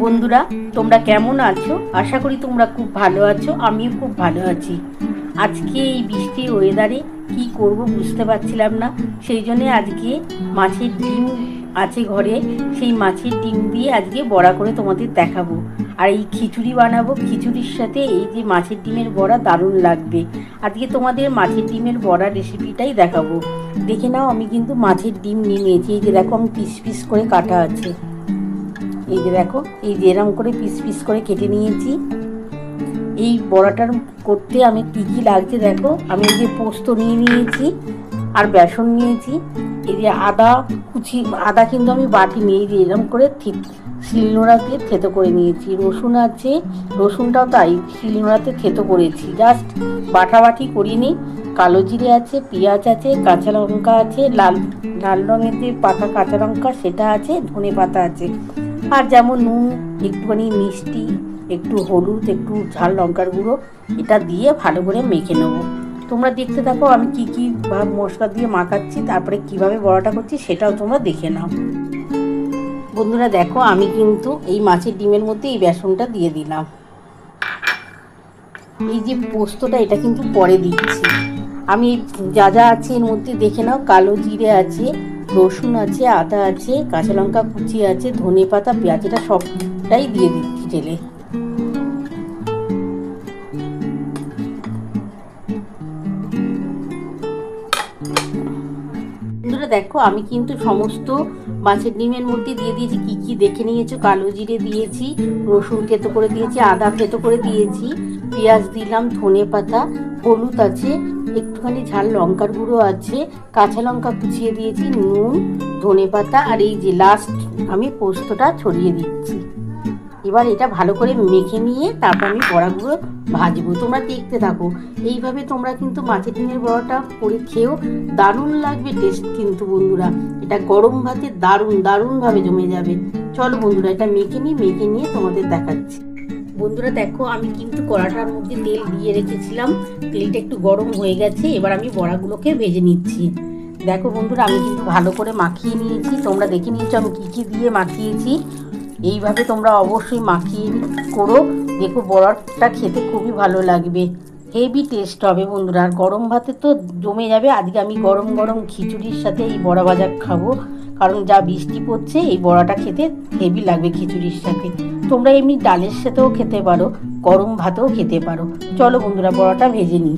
বন্ধুরা, তোমরা কেমন আছো? আশা করি তোমরা খুব ভালো আছো। আমিও খুব ভালো আছি। আজকে এই বৃষ্টির ওয়েদারে কি করব বুঝতে পারছিলাম না, সেই জন্যে আজকে মাছের ডিম আছে ঘরে, সেই মাছের ডিম দিয়ে আজকে বড়া করে তোমাদের দেখাবো। আর এই খিচুড়ি বানাবো, খিচুড়ির সাথে এই যে মাছের ডিমের বড়া দারুণ লাগবে। আজকে তোমাদের মাছের ডিমের বড়া রেসিপিটাই দেখাবো। দেখে নাও, আমি কিন্তু মাছের ডিম নিয়ে নিয়েছি। এই যে দেখো, আমি পিস পিস করে কাটা আছে। এই যে দেখো, এই যে এরম করে পিস পিস করে কেটে নিয়েছি। এই বড়াটার করতে আমি কী কী লাগছে দেখো, আমি এই যে পোস্ত নিয়ে নিয়েছি আর বেসন নিয়েছি। এই যে আদা কুচি, আদা কিন্তু আমি বাটিনি, এই যে এরম করে শিলনোড়াতে থেতো করে নিয়েছি। রসুন আছে, রসুনটাও তাই শিলনোড়াতে থেতো করেছি, জাস্ট বাটাবাটি করিনি। কালো জিরে আছে, পেঁয়াজ আছে, কাঁচা লঙ্কা আছে, লাল লাল রঙের যে পাতা কাঁচা লঙ্কা সেটা আছে, ধনে পাতা আছে। আর যেমন নুন, একটুখানি মিষ্টি, একটু হলুদ, একটু ঝাল লঙ্কার গুঁড়ো, এটা দিয়ে ভালো করে মেখে নেবো। তোমরা দেখতে থাকো আমি কি কি মশলা দিয়ে মাখাচ্ছি, তারপরে কিভাবে বড়াটা করছি সেটাও তোমরা দেখে নাও। বন্ধুরা দেখো, আমি কিন্তু এই মাছের ডিমের মধ্যে এই বেসনটা দিয়ে দিলাম। এই যে পোস্তটা, এটা কিন্তু পরে দিচ্ছি। আমি যা যা আছে এর মধ্যে দেখে নাও। কালো জিরে আছে, রসুন আছে, আদা আছে, কাঁচা লঙ্কা কুচি আছে, ধনে পাতা, পেঁয়াজ, এটা সবটাই দিয়ে দিচ্ছি তেলে। বন্ধুরা দেখো, আমি কিন্তু সমস্ত মাছের ডিমের মধ্যে দিয়ে দিয়েছি। কি কি দেখে নিয়েছো, কালো জিরে দিয়েছি, রসুন থেতো করে দিয়েছি, আদা থেতো করে দিয়েছি, পেঁয়াজ দিলাম, ধনে পাতা, হলুদ আছে, একটুখানি ঝাল লঙ্কার গুঁড়ো আছে, কাঁচা লঙ্কা কুচিয়ে দিয়েছি, নুন, ধনে পাতা, আর এই যে লাস্ট আমি পোস্তটা ছড়িয়ে দিচ্ছি। এবার এটা ভালো করে মেখে নিয়ে তারপর আমি বড়াগুলো ভাজবো। তোমরা দেখতে থাকো। এইভাবে তোমরা কিন্তু মাছের ডিমের বড়াটা করে খেয়েও দারুণ লাগবে টেস্ট কিন্তু বন্ধুরা। এটা গরম ভাতে দারুণভাবে জমে যাবে। চলো বন্ধুরা, এটা মেখে নিয়ে তোমাদের দেখাচ্ছি। বন্ধুরা দেখো, আমি কিন্তু কড়াটার মধ্যে তেল দিয়ে রেখেছিলাম, তেলটা একটু গরম হয়ে গেছে। এবার আমি বড়াগুলোকে ভেজে নিচ্ছি। দেখো বন্ধুরা, আমি কিন্তু ভালো করে মাখিয়ে নিয়েছি। তোমরা দেখে নিয়েছো আমি কী কী দিয়ে মাখিয়েছি। এইভাবে তোমরা অবশ্যই মাখিয়ে করো, দেখো বড়াটা খেতে খুবই ভালো লাগবে, হেভি টেস্ট হবে বন্ধুরা। আর গরম ভাতে তো জমে যাবে। আজকে আমি গরম গরম খিচুড়ির সাথে এই বড়া ভাজা খাবো, কারণ যা বৃষ্টি পড়ছে এই বড়াটা খেতে হেভি লাগবে খিচুড়ির সাথে। তোমরা এমনি ডালের সাথেও খেতে পারো, গরম ভাতেও খেতে পারো। চলো বন্ধুরা, বড়াটা ভেজে নিই।